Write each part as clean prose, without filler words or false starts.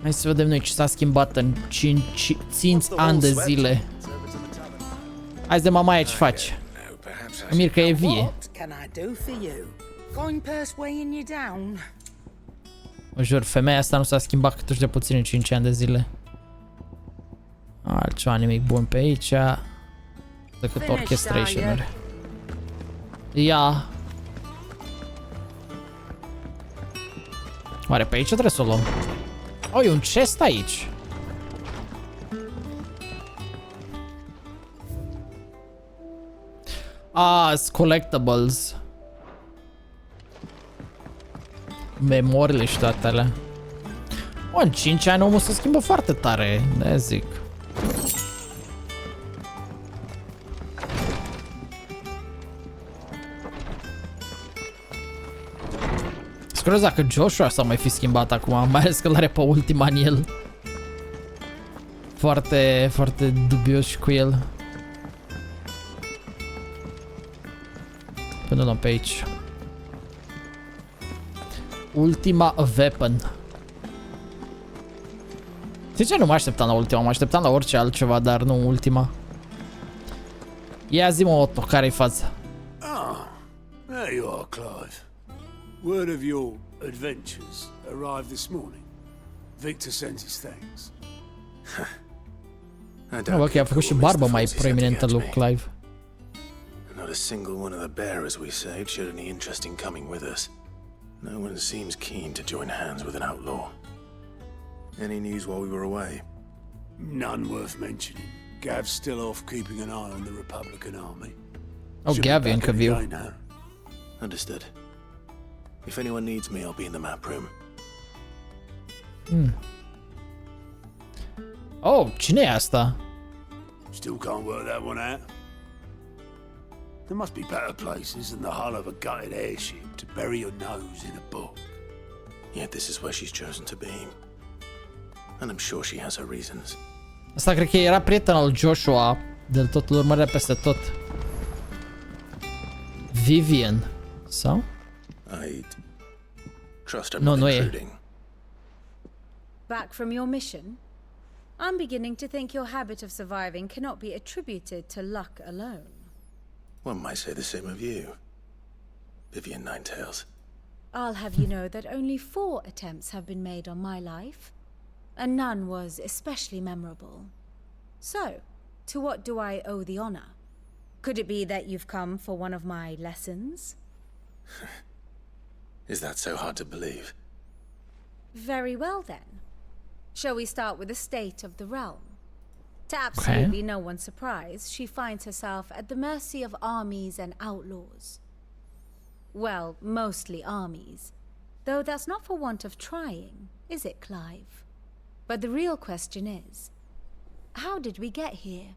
Hai să vedem noi ce s-a schimbat în 5 ani de zile. Hai zi, mamaia, ce faci? Mir că e vie. Mă jur, femeia asta nu s-a schimbat câtuși de puțin în 5 ani de zile. Altceva nimic bun pe aici decât orchestration-uri. Ia. Oare pe aici trebuie să o luăm? Oh, e un chest aici. Collectibles. Memoriile și toate alea. În 5 ani omul se schimbă foarte tare, de zic. Scurez dacă Joshua s-a mai fi schimbat acum, mai ales că l-are pe ultima în el. Foarte, foarte dubios și cu el. Până luăm pe aici. Ultima weapon. Zice, nu mă așteptam la ultima, mă așteptam la orice altceva, dar nu ultima. Ia zi-mă, Otto, care-i fața? There you are, Clive. Word of your adventures arrived this morning. Victor sent his thanks. Ok, a făcut și barba mai proeminentă lui Clive. Not a single one of the bearers we saved showed any interest in coming with us. No one seems keen to join hands with an outlaw. Any news while we were away? None worth mentioning. Gav's still off keeping an eye on the Republican army. Oh, Gav încă viu. Understood. If anyone needs me, I'll be in the map room. Oh, cine e asta? Still can't work that one out. There must be better places than the hull of a gutted airship to bury your nose in a book. Yet this is where she's chosen to be. And I'm sure she has her reasons. Asta cred că era prieten al Joshua, de tot îl urmărea peste tot. Vivian, sau? I trust I'm No, not no, intruding. Back from your mission? I'm beginning to think your habit of surviving cannot be attributed to luck alone. One might say the same of you, Vivian Ninetails. I'll have you know that only 4 attempts have been made on my life, and none was especially memorable. So, to what do I owe the honor? Could it be that you've come for one of my lessons? Is that so hard to believe? Very well then. Shall we start with the state of the realm? To absolutely no one's surprise, she finds herself at the mercy of armies and outlaws. Well, mostly armies. Though that's not for want of trying, is it, Clive? But the real question is, how did we get here?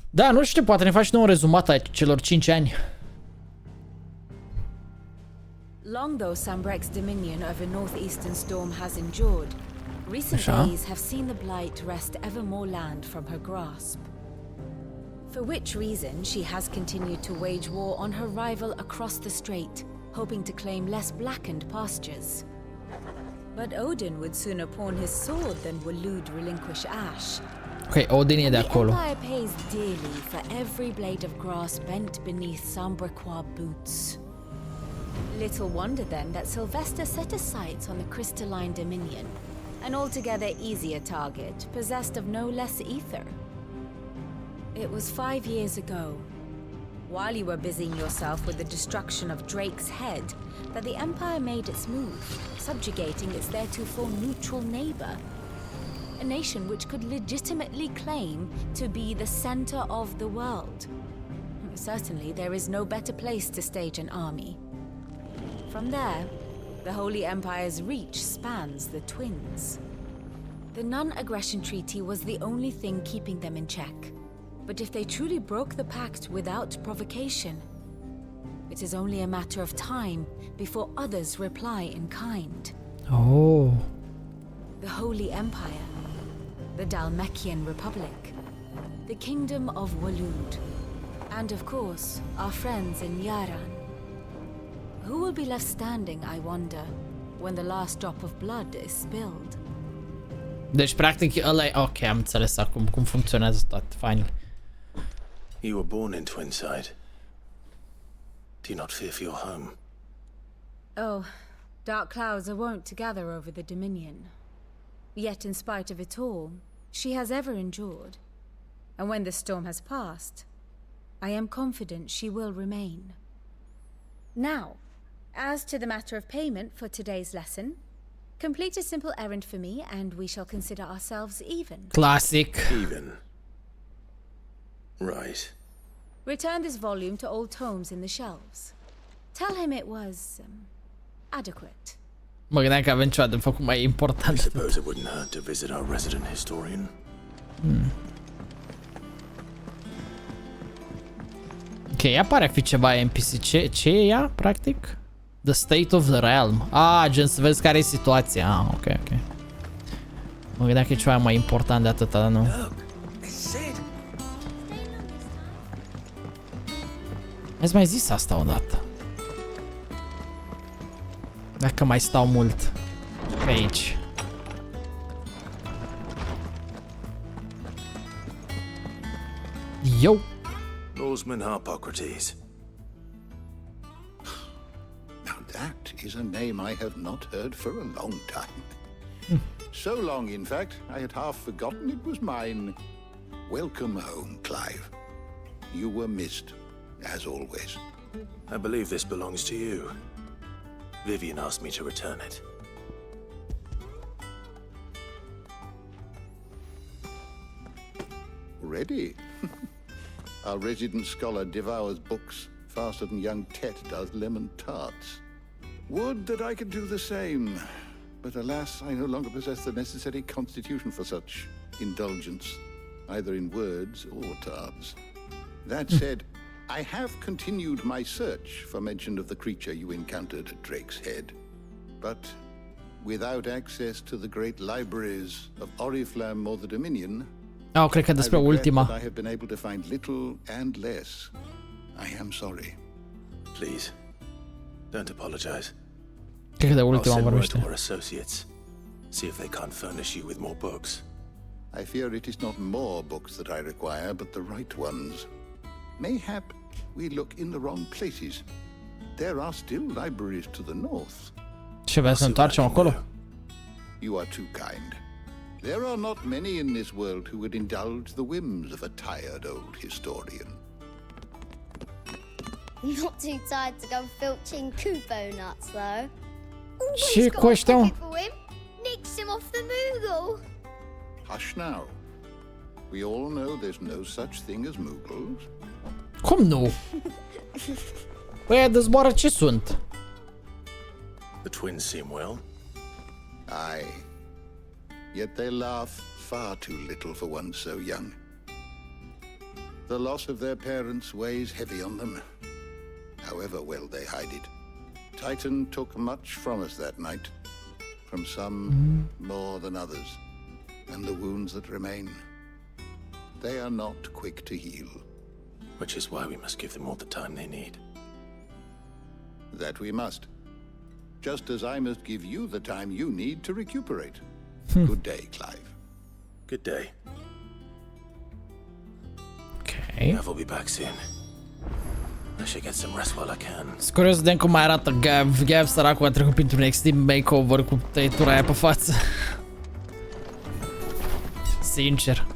Da, nu știu, poate ne faci nou un rezumat a celor 5 ani. Long though Sambrek's dominion over northeastern Storm has endured, recent days have seen the blight wrest ever more land from her grasp. For which reason she has continued to wage war on her rival across the strait, hoping to claim less blackened pastures. But Odin would sooner pawn his sword than Waloed relinquish Ash. Ok, Odin e de acolo. The Empire pays dearly for every blade of grass bent beneath Sambrequois boots. Little wonder then that Sylvester set his sights on the crystalline dominion, an altogether easier target, possessed of no less ether. It was 5 years ago, while you were busying yourself with the destruction of Drake's head, that the Empire made its move, subjugating its theretofore neutral neighbor, a nation which could legitimately claim to be the center of the world. Certainly, there is no better place to stage an army. From there, the Holy Empire's reach spans the Twins. The non-aggression treaty was the only thing keeping them in check. But if they truly broke the pact without provocation, it is only a matter of time before others reply in kind. Oh. The Holy Empire, the Dalmekian Republic, the Kingdom of Waloed, and of course, our friends in Yaran. Who will be left standing, I wonder, when the last drop of blood is spilled. Deci, practic, ăla e... Ok, am înțeles acum cum funcționează tot. Fine. You were born in Twinside. Do you not fear for your home? Oh, dark clouds are wont to gather over the Dominion. Yet, in spite of it all, she has ever endured. And when the storm has passed, I am confident she will remain. Now, as to the matter of payment for today's lesson, complete a simple errand for me and we shall consider ourselves even. Classic. Even. Right. Return this volume to old tomes in the shelves. Tell him it was adequate. Mă gândeam că avem ceva de făcut mai I important. suppose it wouldn't hurt to visit our resident historian. Ok, ea pare a fi ceva NPC. Ce e ea, practic? The State of the Realm. Ah, gen să vezi care e situația. Ah, ok, ok. Mă gândeam că e ceva mai important de atâta, dar nu. Mi-ați mai zis asta odată. Dacă mai stau mult pe aici. Yo! Lawsman Harpocrates. Now that is a name I have not heard for a long time. So long, in fact, I had half forgotten it was mine. Welcome home, Clive. You were missed, as always. I believe this belongs to you. Vivian asked me to return it. Ready? Our resident scholar devours books faster than young Tet does lemon tarts. Would that I could do the same, but alas, I no longer possess the necessary constitution for such indulgence, either in words or tarts. That said, I have continued my search for mention of the creature you encountered at Drake's Head, but without access to the great libraries of Oriflamme or the Dominion, Oh, cred că despre ultima. I have been able to find little and less. I am sorry. Please, don't apologize. Cred că de I'll ultima send word to vorbește. our associates. See if they can't furnish you with more books. I fear it is not more books that I require, but the right ones. Mayhap we look in the wrong places. There are still libraries to the north. Și vrea să ne întoarcem acolo? You are too kind. There are not many in this world who would indulge the whims of a tired old historian. Not too tired to go filching Kupo nuts, though. Ce Always got cu a ăștia? pocket for him. Nicks him off the Moogle. Hush now. We all know there's no such thing as Moogles. Cum nu? Păi, de zboară ce sunt? The twins seem well. Aye. Yet they laugh far too little for one so young. The loss of their parents weighs heavy on them, however well they hide it. Titan took much from us that night, from some more than others, and the wounds that remain, they are not quick to heal. Which is why we must give them all the time they need. That we must. Just as I must give you the time you need to recuperate. Good day, Clive. Good day. Ok. Gav will be back soon. I should get some rest while I can. Sunt curios să vedem cum mai arată Gav. Gav, săracul, a trecut printr-un extreme makeover cu tăietura aia pe față. Sincer.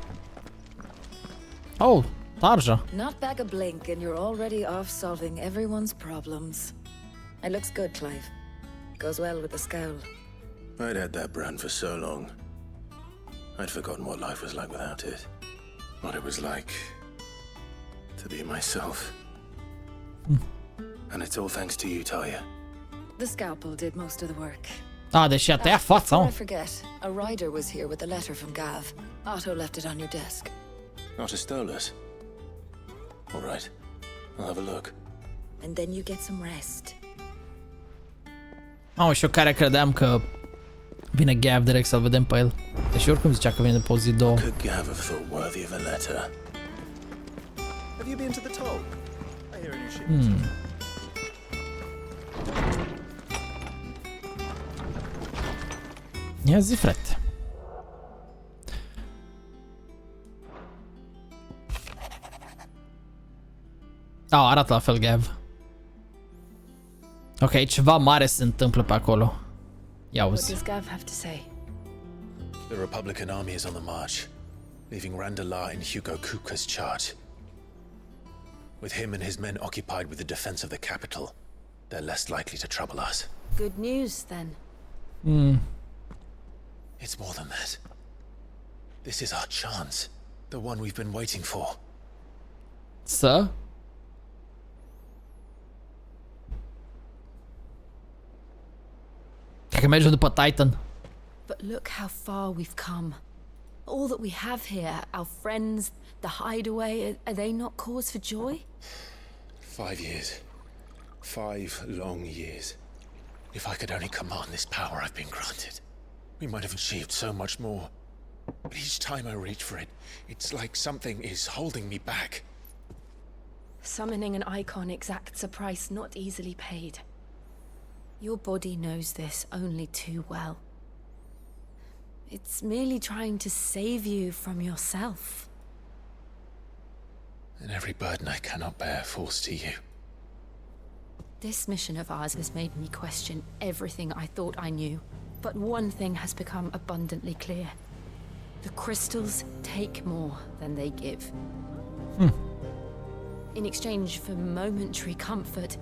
Oh, tarja. Not back a blink and you're already off solving everyone's problems. It looks good, Clive. Goes well with the scowl. I'd had that brand for so long. I'd forgotten what life was like without it. What it was like to be myself. And it's all thanks to you, Talia. The scalpel did most of the work. Ah, deși a tăiat fața, Before I mă. forget, a rider was here with a letter from Gav. Otto left it on your desk. Not a stolus. All right. I'll have a look. And then you get some rest. Mamă, și eu care credeam că vine Gav direct să-l vedem pe el. Deși oricum zicea că vine după o zi, două. Could Gav have thought worthy of a letter? Have you been to the toll? I hear a new ship. Ia zi, frate. Arată la fel, Gav. Ok, ceva mare se întâmplă pe acolo. Ia What uzi. does Gav have to say? The Republican army is on the march, leaving Randala in Hugo Kuka's charge. With him and his men occupied with the defense of the capital, they're less likely to trouble us. Good news, then. It's more than that. This is our chance, the one we've been waiting for. Să? Cred că merge după Titan. But look how far we've come. All that we have here, our friends, the hideaway, are they not cause for joy? 5 years. 5 long years. If I could only command this power I've been granted, we might have achieved so much more. But each time I reach for it, it's like something is holding me back. Summoning an icon exacts a price not easily paid. Your body knows this only too well. It's merely trying to save you from yourself. And every burden I cannot bear falls to you. This mission of ours has made me question everything I thought I knew. But one thing has become abundantly clear. The crystals take more than they give. In exchange for momentary comfort,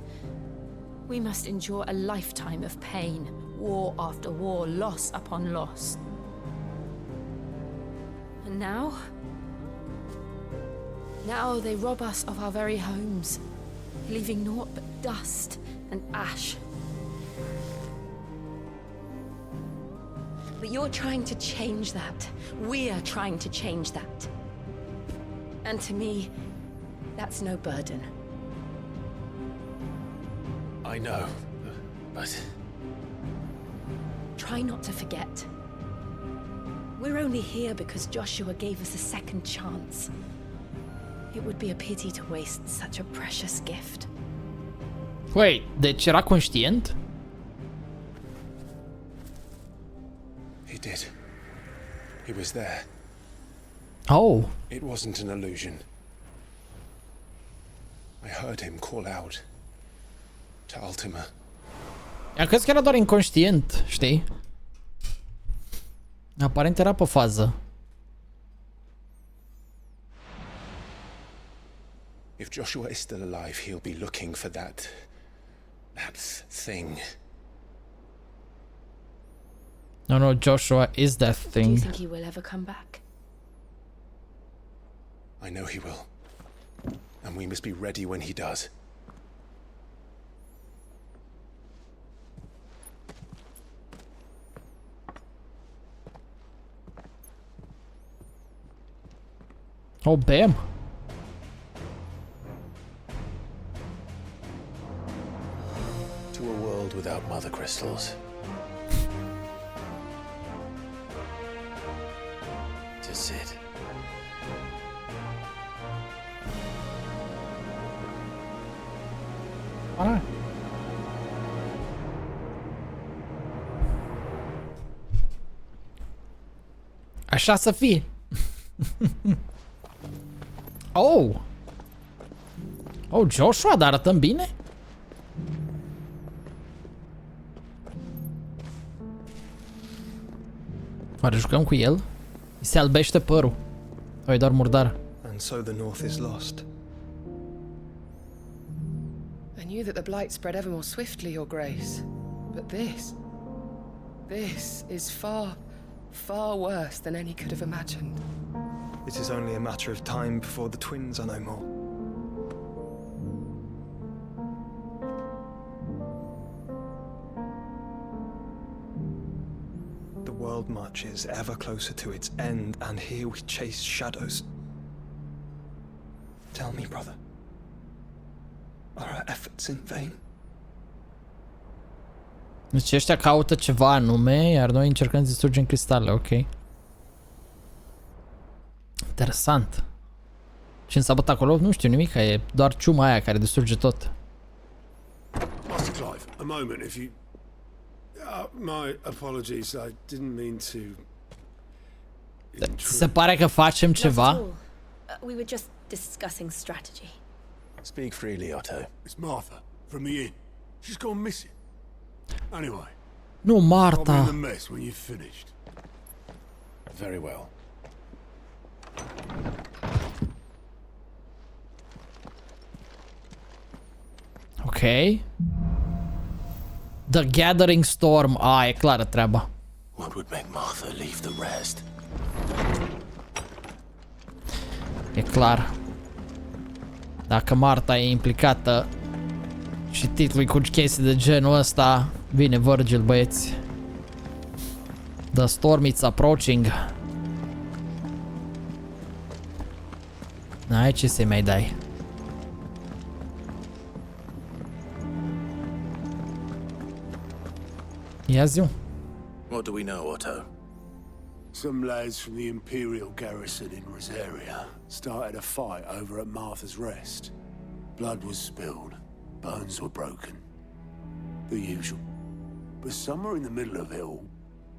we must endure a lifetime of pain, war after war, loss upon loss. And now they rob us of our very homes, leaving naught but dust and ash. But you're trying to change that. We're trying to change that. And to me, that's no burden. I know, but... Try not to forget. We're only here because Joshua gave us a second chance. It would be a pity to waste such a precious gift. Wait, deci era conștient? He did. He was there. Oh. It wasn't an illusion. I heard him call out to Ultima. Eu cred că era doar inconștient, știi? Aparent era pe fază. If Joshua is still alive, he'll be looking for that thing. No, Joshua is that Do you thing. think he will ever come back? I know he will. And we must be ready when he does. Oh, bam. To a world without mother crystals. To Sid. Alright. Așa să fie. Oh! Oh, Joshua, dar arătăm bine? Oare jucăm cu el? Îi se albește părul. O, e doar murdar. And so the North is lost. I knew that the blight spread ever more swiftly, Your Grace. But this is far, far worse than any could have imagined. It is only a matter of time before the twins are no more. The world marches ever closer to its end, and here we chase shadows. Tell me, brother, are our efforts in vain? Deci ăștia caută ceva anume, iar noi încercăm să distrugem cristale, ok. Interesant. Ce însabat acolo? Nu știu nimic, e doar ciuma aia care distruge tot. Master Clive, a moment, if you... My apologies. I didn't mean to. Se pare că facem ceva. We were just discussing strategy. Speak freely, Otto. It's Martha from the inn. She's gone missing. Anyway, Nu, I'll be in Marta. the mess when you've finished. Very well. Ok. The Gathering Storm. E clară treaba. What would make Martha leave the rest? E clar. Dacă Marta e implicată și titlul cu chestii de genul ăsta, vine Virgil, băieți. The storm is approaching. N-ai ce să-i mai dai. Ia zi-o. What do we know, Otto? Some lads from the Imperial garrison in Rosaria started a fight over at Martha's Rest. Blood was spilled, bones were broken. The usual. But somewhere in the middle of it all,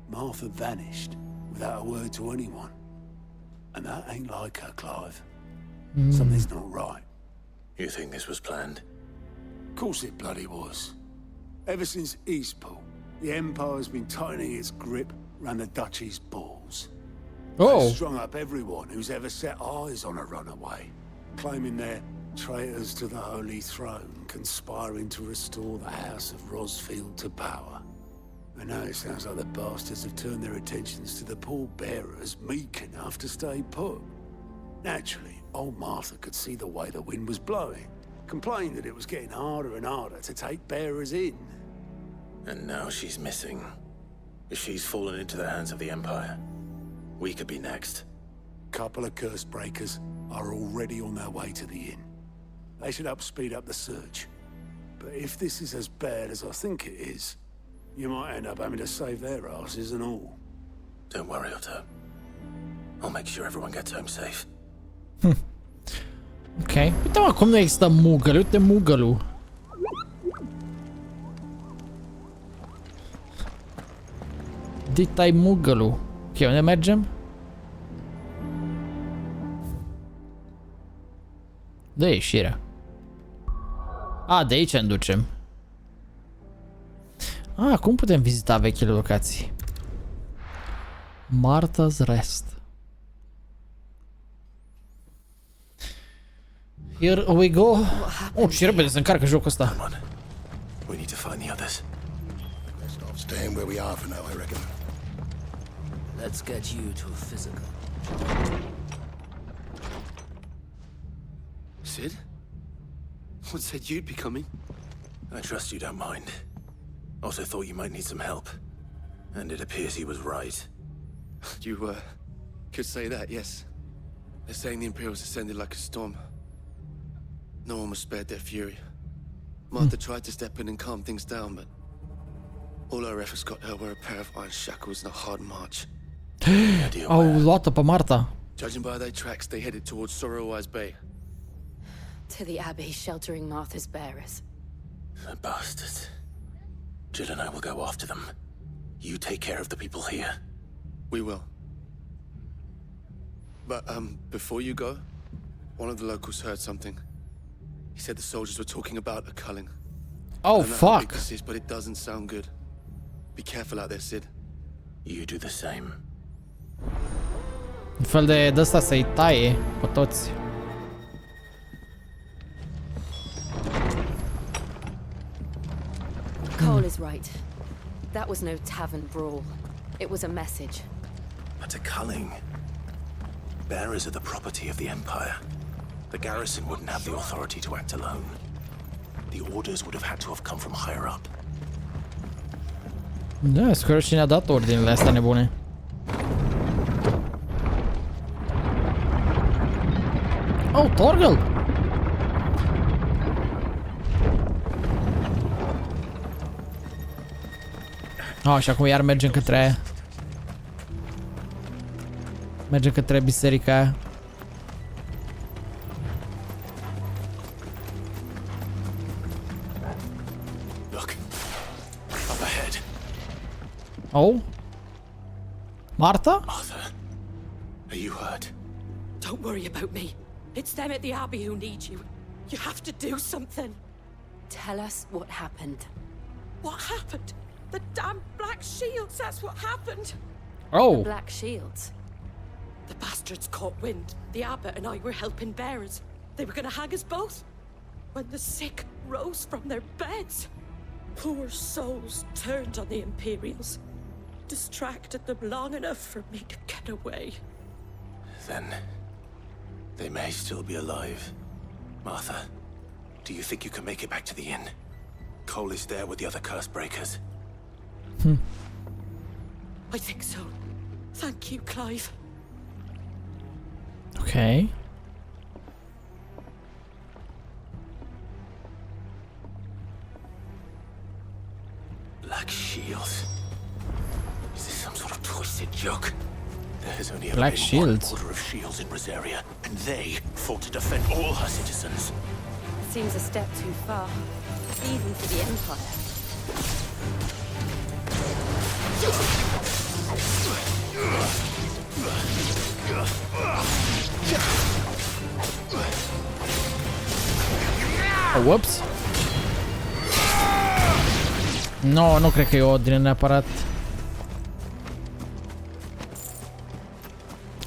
Martha vanished without a word to anyone. And that ain't like her, Clive. Something's not right. You think this was planned? Of course it bloody was. Ever since Eastpool, the Empire's been tightening its grip round the Duchy's balls. Oh. They've strung up everyone who's ever set eyes on a runaway, claiming they're traitors to the Holy Throne, conspiring to restore the House of Rosfield to power. And now it sounds like the bastards have turned their attentions to the pallbearers meek enough to stay put. Naturally, old Martha could see the way the wind was blowing, complained that it was getting harder and harder to take bearers in. And now she's missing. If she's fallen into the hands of the Empire, we could be next. Couple of curse breakers are already on their way to the inn. They should speed up the search. But if this is as bad as I think it is, you might end up having to save their asses and all. Don't worry, Otto. I'll make sure everyone gets home safe. Ok. Uite mă, cum nu există Moogle? Uite Moogle-ul. Dita-i Moogle-ul. Ok, unde mergem? De ieșirea. De aici ne ducem. Cum putem vizita vechile locații? Martha's Rest. Here we go. Ce repede se încarcă jocul ăsta. Come on. We need to find the others. Best off staying where we are for now, I reckon. Let's get you to a physical. Sid? What said you'd be coming? I trust you don't mind. Also thought you might need some help. And it appears he was right. You, could say that, yes. They're saying the Imperials ascended like a storm. No one was spared their fury. Martha tried to step in and calm things down, but all her efforts got her were a pair of iron shackles and a hard march. Au luat-o pe Marta. Judging by their tracks, they headed towards Sorrowwise Bay. To the Abbey sheltering Martha's bearers. The bastards. Jill and I will go after them. You take care of the people here. We will. But, before you go, one of the locals heard something. He said the soldiers were talking about a culling. Oh, I don't know how big fuck. this is, but it doesn't sound good. Be careful out there, Sid. You do the same. Un fel de ăsta să-i taie pe toți. Cole is right. That was no tavern brawl. It was a message. But a culling. Bearers are the property of the Empire. The garrison wouldn't have the authority to act alone. The orders would have had to have come from higher up. Da, sper cine a dat ordinele astea nebune. Oh, Torgal! Și acum iar mergem către aia. Mergem către biserica aia. Look. Up ahead. Oh? Martha? Martha, are you hurt? Don't worry about me. It's them at the Abbey who need you. You have to do something. Tell us what happened. What happened? The damn Black Shields, that's what happened. Oh. Black Shields. The bastards caught wind. The abbot and I were helping bearers. They were gonna hang us both. When the sick rose from their beds, poor souls turned on the Imperials. Distracted them long enough for me to get away. Then they may still be alive. Martha, do you think you can make it back to the inn? Cole is there with the other curse breakers. I think so. Thank you, Clive. Okay. Black Shields. Is this some sort of twisted joke? There has only Black been Shields. one order of shields in Rosaria, and they fought to defend all her citizens. Seems a step too far, even for the Empire. Oh, whoops. No, nu cred că e ordine neapărat.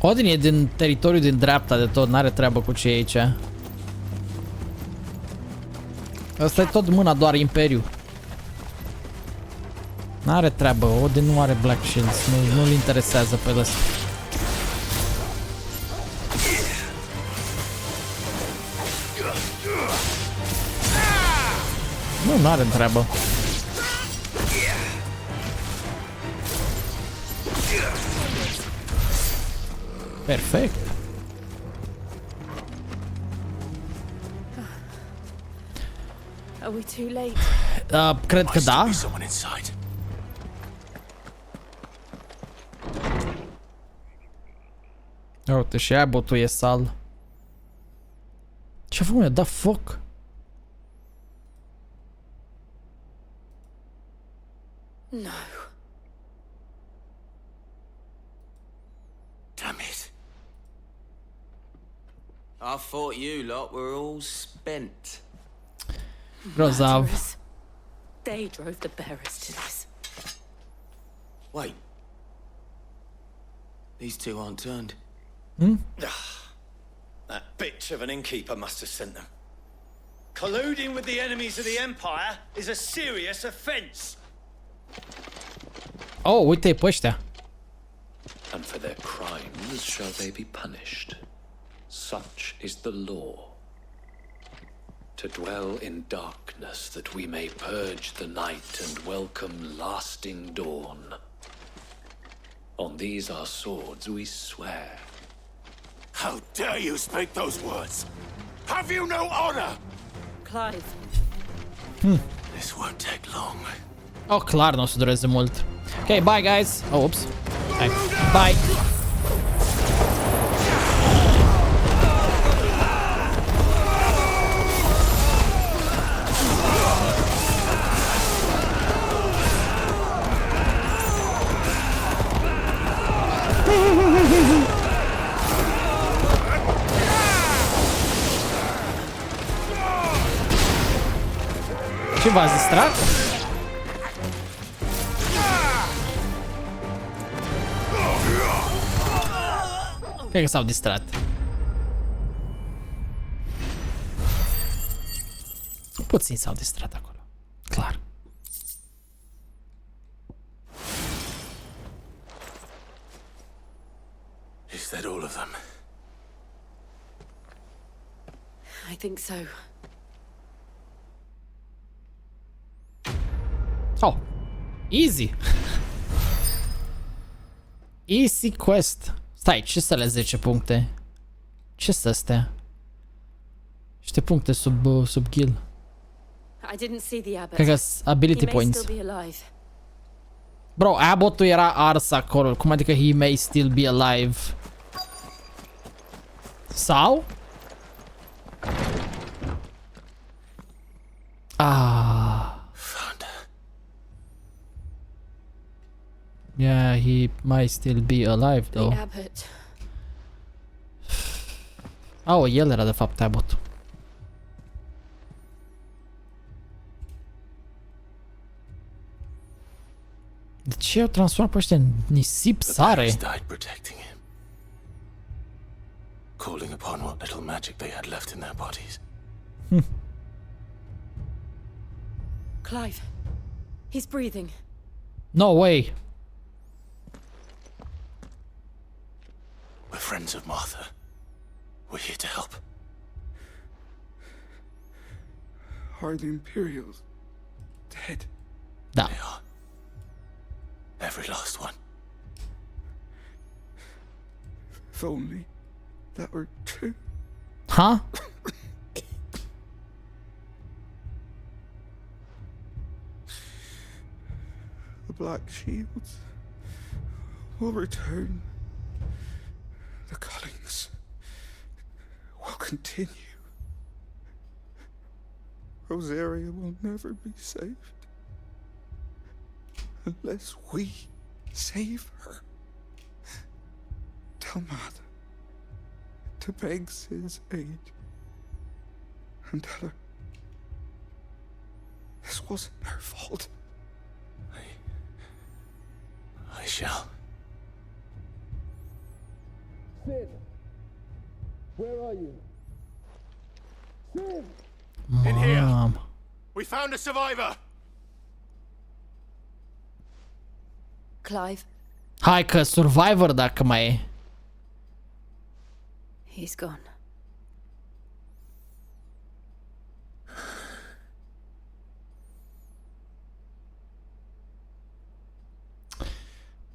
Odin e din teritoriul din dreapta de tot, n-are treabă cu ce e aici. Asta e tot mâna doar Imperiu. N-are treabă, Odin nu are Black Shields, nu-l interesează pe ăsta. Nu are treabă. Perfect. Are we too late? Cred că da. Uite, și aia botul e sal. Ce-a făcut? Da foc. No. Damn it. I thought you lot were all spent. Grozav. Murderers. They drove the bearers to this. Wait. These two aren't turned. That bitch of an innkeeper must have sent them. Colluding with the enemies of the Empire is a serious offense. Oh, uite-i pe ăștia. And for their crimes shall they be punished. Such is the law. To dwell in darkness that we may purge the night and welcome lasting dawn. On these our swords we swear. How dare you speak those words? Have you no honor? Clive. This won't take long. Oh, clar, nu o să dureze mult. Ok, bye, guys. Oh, oops. Hai. Bye. Ce v-ați distrat? Cred că s-au distrat. Puțin s-au distrat acolo. Clar. Is that all of them? I think so. Oh. Easy. Easy quest. Stai, ce să le 10 puncte? Ce să astea? Niște puncte sub kill. I didn't see the abbot. Cred că ability points. Bro, Abbott-ul era ars acolo. Cum adică he may still be alive? Sau? Yeah, he might still be alive though. The abbot. Oh, el era de fapt abbot. De ce o transform pe ăștia în nisip sare? Died protecting him, calling upon what little magic they had left in their bodies. Clive. He's breathing. No way. We're friends of Martha. We're here to help. Are the Imperials dead? Da. They are. Every last one. If only that were true. Huh? The Black Shields will return. The cullings will continue. Rosaria will never be saved unless we save her. Tell Mother to beg Sid's aid and tell her this wasn't her fault. I shall. Sid! Where are you? Sid! In here. Mom. We found a survivor. Clive. Hai că Survivor dacă mai e. He's gone.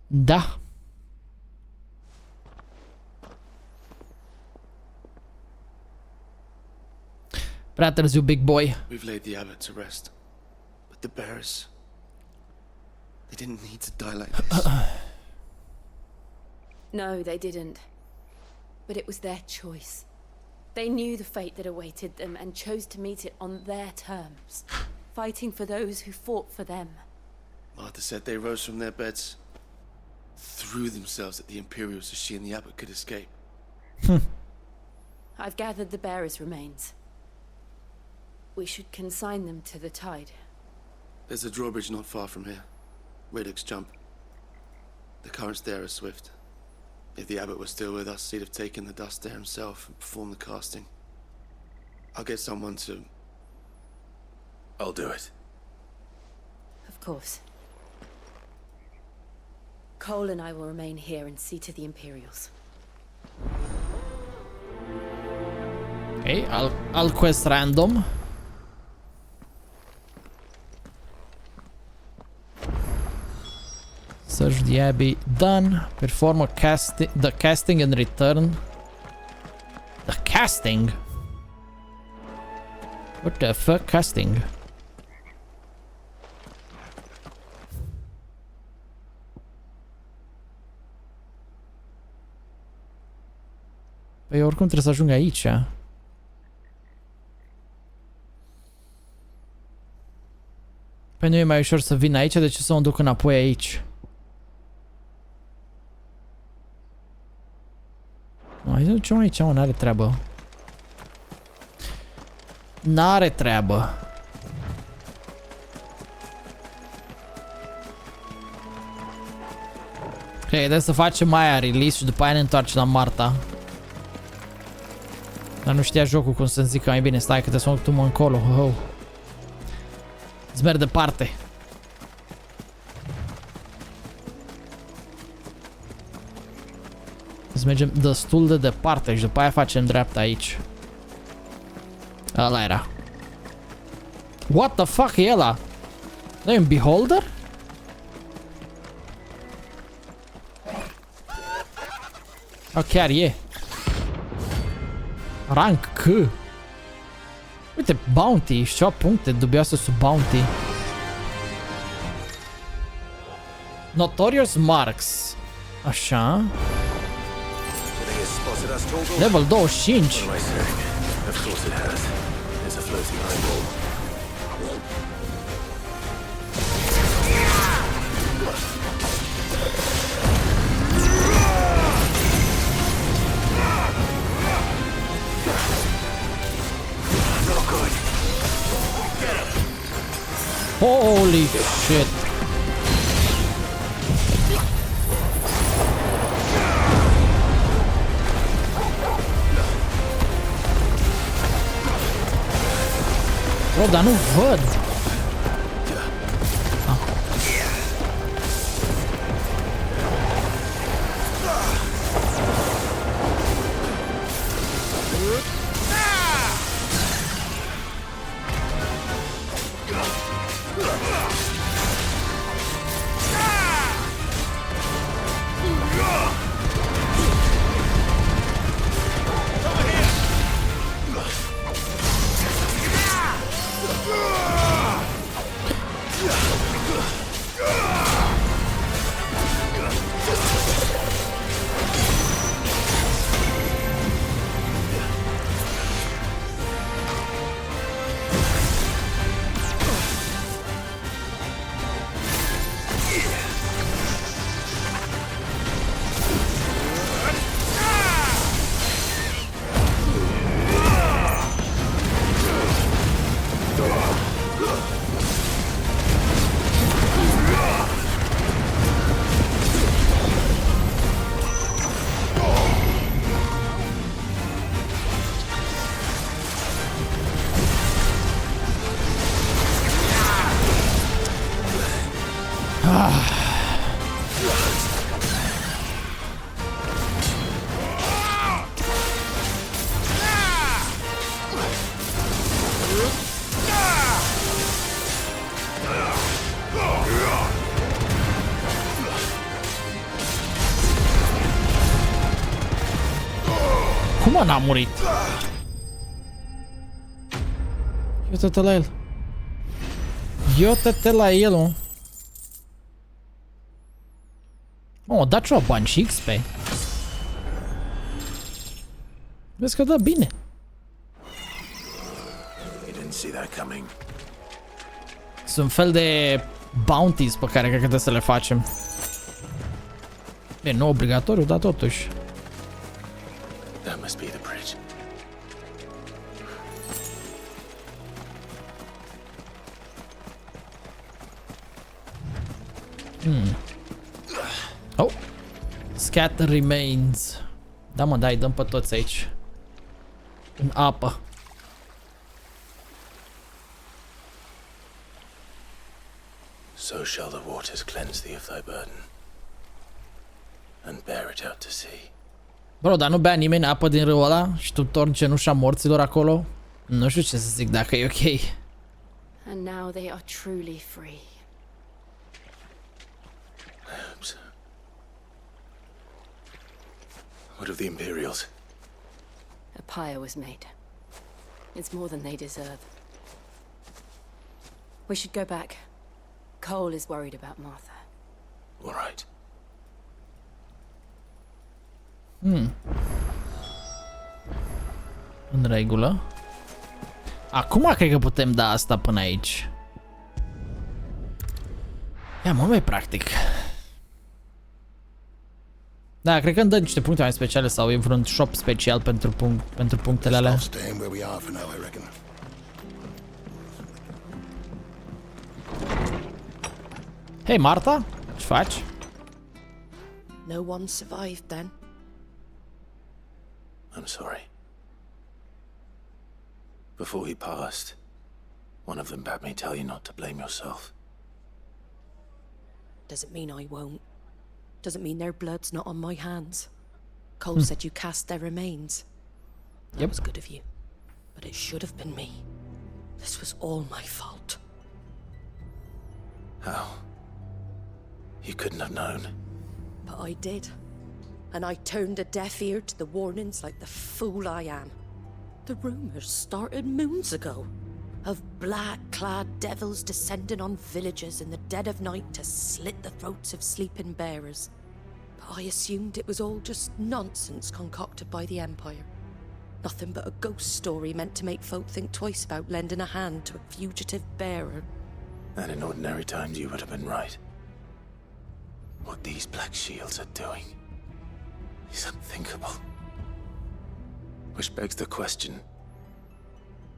Da. Prea târziu, big boy. We've laid the abbot to rest. But the bearers... They didn't need to die like this. No, they didn't. But it was their choice. They knew the fate that awaited them and chose to meet it on their terms, fighting for those who fought for them. Martha said they rose from their beds, threw themselves at the Imperials so she and the abbot could escape. I've gathered the bearers' remains. We should consign them to the tide. There's a drawbridge not far from here. Radix jump. The currents there are swift. If the abbot was still with us, he'd have taken the dust there himself and performed the casting. I'll get someone to... I'll do it. Of course. Cole and I will remain here and see to the Imperials. Ok, alt quest random. Search the Abbey. Done. Perform the casting and return. The casting? What the fuck casting? Păi oricum trebuie să ajung aici. Păi nu e mai ușor să vin aici, de ce să mă duc înapoi aici? Hai să ducem aici, mă, n-are treabă. N-are treabă. Ok, trebuie să facem aia release și după aia ne întoarcem la Marta. Dar nu știa jocul cum să-mi zic că mai bine stai că te să mă duc tu mă încolo. Oh. Îți merg departe. Îți mergem destul de departe și după aia facem dreapta aici. Ăla era. What the fuck e ăla? Nu e un beholder? Oh, chiar e. Rank C. Uite, bounty și ceva puncte dubioase sub bounty. Notorious Marks. Așa. Level 25. Holy shit. Bro, dar nu văd. Cum n-a murit? Iată-te la el. Iată-te la el, mă. Oh, da ceva bani și XP. Vezi că dă bine. Sunt fel de bounties pe care cred că trebuie să le facem. E nu obligatoriu, dar totuși. That must be the bridge. Oh. Scatter remains. Da, mă, dai, dăm pe toți aici. În apă. So shall the waters cleanse thee of thy burden, and bear it out to sea. Bro, dar nu bea nimeni apă din râul ăla și tu torni cenușa morților acolo? Nu știu ce să zic, dacă e ok. And now they are truly free. I hope so. What of the Imperials? A pyre was made. It's more than they deserve. We should go back. Cole is worried about Martha. All right. În regulă. Acum cred că putem da asta până aici. Ia, mă, mai practic. Da, cred că îmi dă niște puncte mai speciale sau e vreun shop special pentru punctele alea. Hei, Marta, ce faci? No one survived then. I'm sorry. Before he passed, one of them bade me tell you not to blame yourself. Doesn't mean I won't. Doesn't mean their blood's not on my hands. Cole said you cast their remains. That was good of you. But it should have been me. This was all my fault. How? You couldn't have known. But I did. And I turned a deaf ear to the warnings like the fool I am. The rumors started moons ago. Of black-clad devils descending on villages in the dead of night to slit the throats of sleeping bearers. But I assumed it was all just nonsense concocted by the Empire. Nothing but a ghost story meant to make folk think twice about lending a hand to a fugitive bearer. And in ordinary times you would have been right. What these Black Shields are doing is unthinkable. Which begs the question,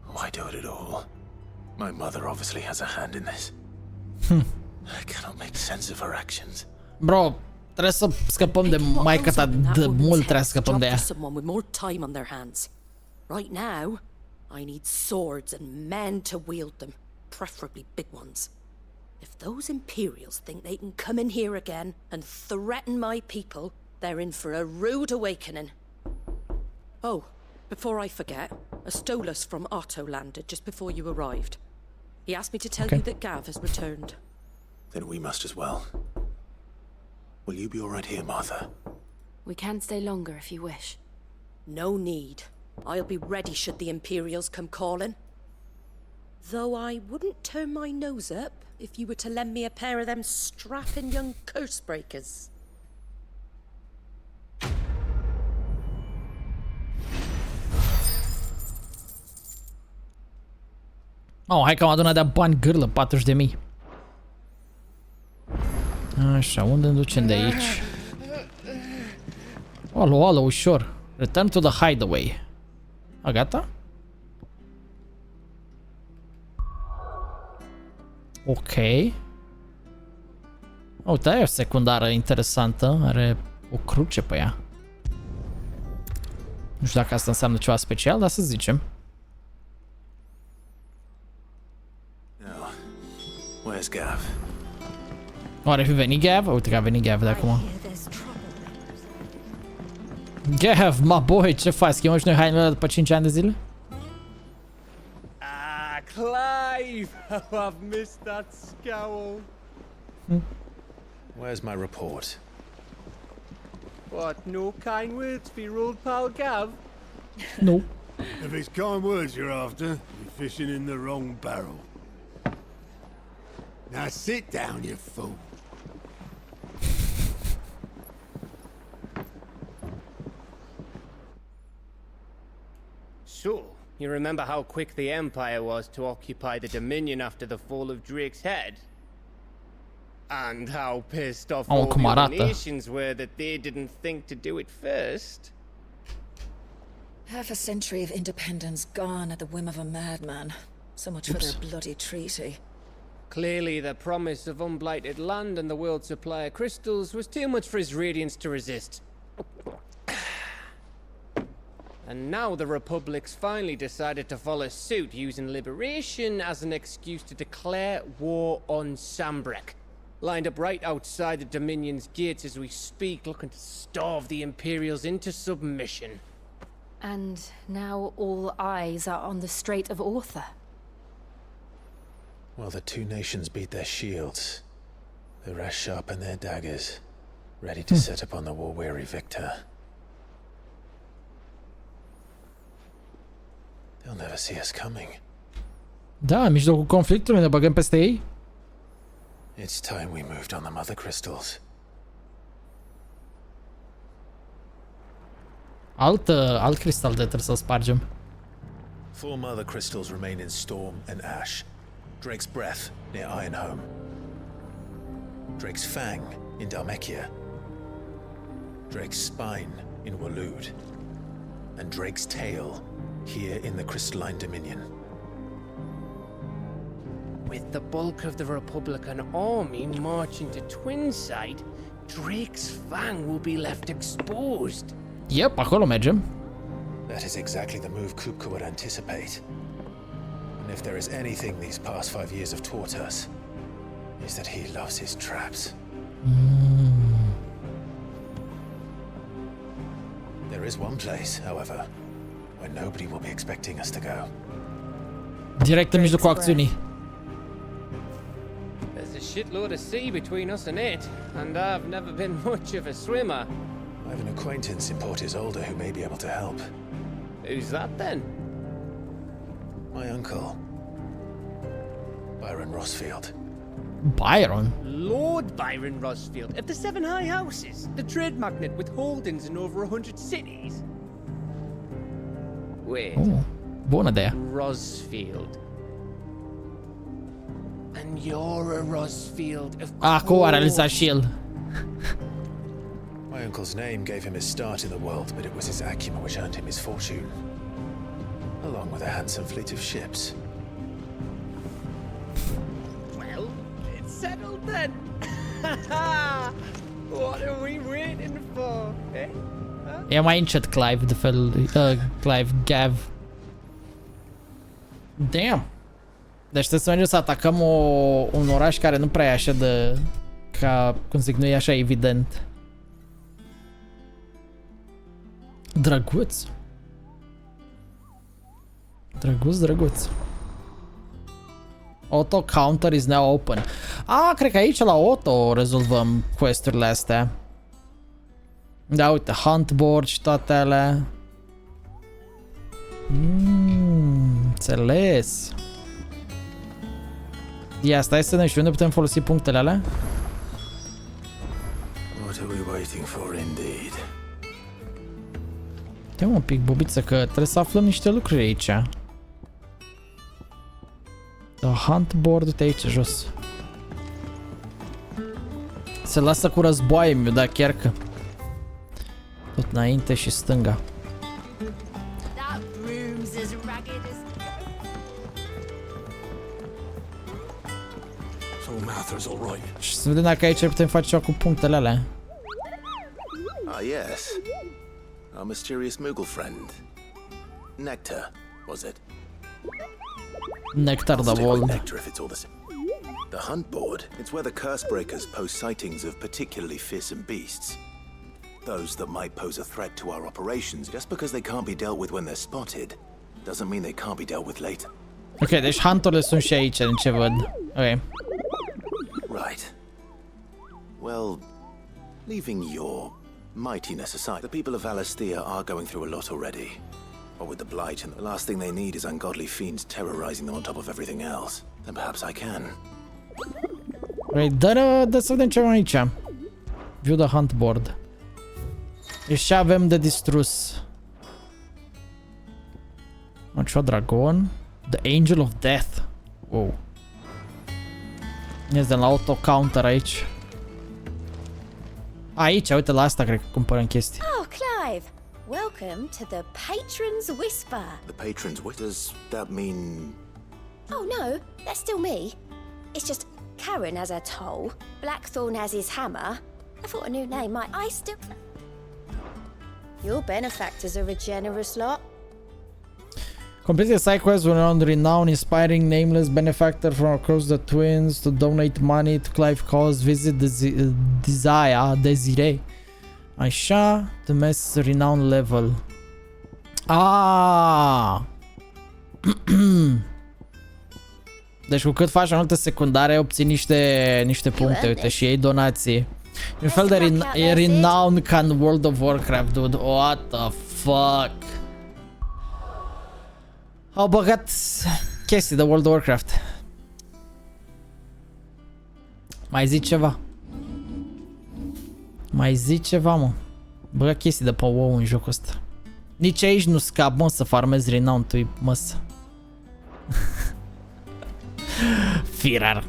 why do it at all? My mother obviously has a hand in this. I cannot make sense of her actions. Bro, trebuie să scăpăm de maica ta de mult, trebuie să scăpăm de ea. Someone with more time on their hands. Right now, I need swords and men to wield them, preferably big ones. If those Imperials think they can come in here again and threaten my people, they're in for a rude awakening. Oh, before I forget, a Stolas from Otto landed just before you arrived. He asked me to tell you that Gav has returned. Then we must as well. Will you be all right here, Martha? We can stay longer if you wish. No need. I'll be ready should the Imperials come calling. Though I wouldn't turn my nose up if you were to lend me a pair of them strapping young curse breakers. Oh, hai că am adunat de bani gârlă, 40.000. Așa, unde ne ducem de aici? Alo, alo, ușor. Return to the hideaway. A, gata? Ok. Uite, aia e o secundară interesantă. Are o cruce pe ea. Nu știu dacă asta înseamnă ceva special, dar să zicem. Where's Gav? Oare fi venit Gav? Uite că a venit Gav de acum. Gav, my boy, ce faci? Schimbăm și noi hainele după 5 ani de zile? Ah, Clive! Oh, I've missed that scowl. Where's my report? What, no kind words for your old pal Gav? No. If it's kind words you're after, you're fishing in the wrong barrel. Now sit down, you fool. So, you remember how quick the Empire was to occupy the Dominion after the fall of Drake's head? And how pissed off all the other nations were that they didn't think to do it first? Half a century of independence gone at the whim of a madman. So much for their bloody treaty. Clearly, the promise of unblighted land and the world's supply of crystals was too much for his radiance to resist. And now the Republic's finally decided to follow suit, using liberation as an excuse to declare war on Sambrek. Lined up right outside the Dominion's gates as we speak, looking to starve the Imperials into submission. And now all eyes are on the Strait of Author. Well, the two nations beat their shields. The rest sharpen their daggers, ready to set upon the war-weary victor. They'll never see us coming. Da, în mijlocul conflictului ne băgăm peste ei. It's time we moved on the mother crystals. Alt cristal de trebuie să spargem. 4 mother crystals remain in Storm and Ash. Drake's Breath near Ironhome. Drake's Fang in Dhalmekia. Drake's Spine in Waloed. And Drake's Tail here in the Crystalline Dominion. With the bulk of the Republican army marching to Twinside, Drake's Fang will be left exposed. Yep, acolo mergem. That is exactly the move Kupka would anticipate. And if there is anything these past 5 years have taught us, is that he loves his traps. There is one place, however, where nobody will be expecting us to go. Direct în mijlocul acțiunii. There's a shitload of sea between us and it, and I've never been much of a swimmer. I have an acquaintance in Port Isolde who may be able to help. Who's that then? My uncle, Byron Rossfield. Byron? Lord Byron Rossfield of the 7 High Houses, the trade magnate with holdings in over 100 cities. Wait. Oh, bună de ea. Rossfield. And you're a Rossfield, of course. Acum a realizat și el. My uncle's name gave him his start in the world, but it was his acumen which earned him his fortune, along with a handsome fleet of ships. Well, it's Well then. What are we waiting for, eh? E mai încet Clive de fel, Clive, Gav. Damn. Deci trebuie să mergem să atacăm un oraș care nu prea e așa de... Ca, cum zic, nu e așa evident. Drăguț. Drăguț, drăguț. Auto counter is now open. Ah, cred că aici la auto rezolvăm quest-urile astea. Da, uite, hunt board și toate alea. Înțeles. Ia, stai să ne și unde putem folosi punctele alea? What are we waiting for, indeed? Te un pic, Bobiță, că trebuie să aflăm niște lucruri aici. The hunt board, uite aici, jos. Se lasă cu războaie, mi-o da chiar că... Tot înainte și stânga. Și să vedem dacă aici putem face ceva cu punctele alea. Ah, yes. Our mysterious Moogle friend. Nectar, was it? Nectar the World. Nectar if it's all the same. The hunt board, it's where the curse breakers post sightings of particularly fearsome beasts. Those that might pose a threat to our operations. Just because they can't be dealt with when they're spotted, doesn't mean they can't be dealt with later. Ok, deci hunturile sunt și aici, din ce văd. Ok. Right. Well, leaving your mightiness aside, the people of Alastia are going through a lot already. But with the Blight, and the last thing they need is ungodly fiends terrorizing them on top of everything else. Then perhaps I can. Right, dă să vedem ce avem aici. View the hunt board. Deci ce avem de distrus? Ceva dragon. The Angel of Death. Wow. Este la auto counter aici. Aici, uite la asta cred că cumpărăm chestii. Oh, Clive. Welcome to the Patron's Whisper. The Patron's Whisper? Does that mean... Oh no, that's still me. It's just Karen has her toll, Blackthorn has his hammer. I thought a new name might... I still... Your benefactors are a generous lot. Complete the side quest with a renowned, inspiring, nameless benefactor from across the twins to donate money to Clive cause. Visit the Desire. Așa, the mess renown level. Ah! Deci cu cât faci mai multe secundare obții niște puncte, uite, și iei donații. Un fel de renown ca în World of Warcraft, dude. What the fuck? Au băgat chestii de World of Warcraft. Mai zici ceva? Mai zici ceva, mă? Băga chestii de pe WoW în jocul ăsta. Nici aici nu scap, mă, să farmezi renown-ul, măsă. Firar.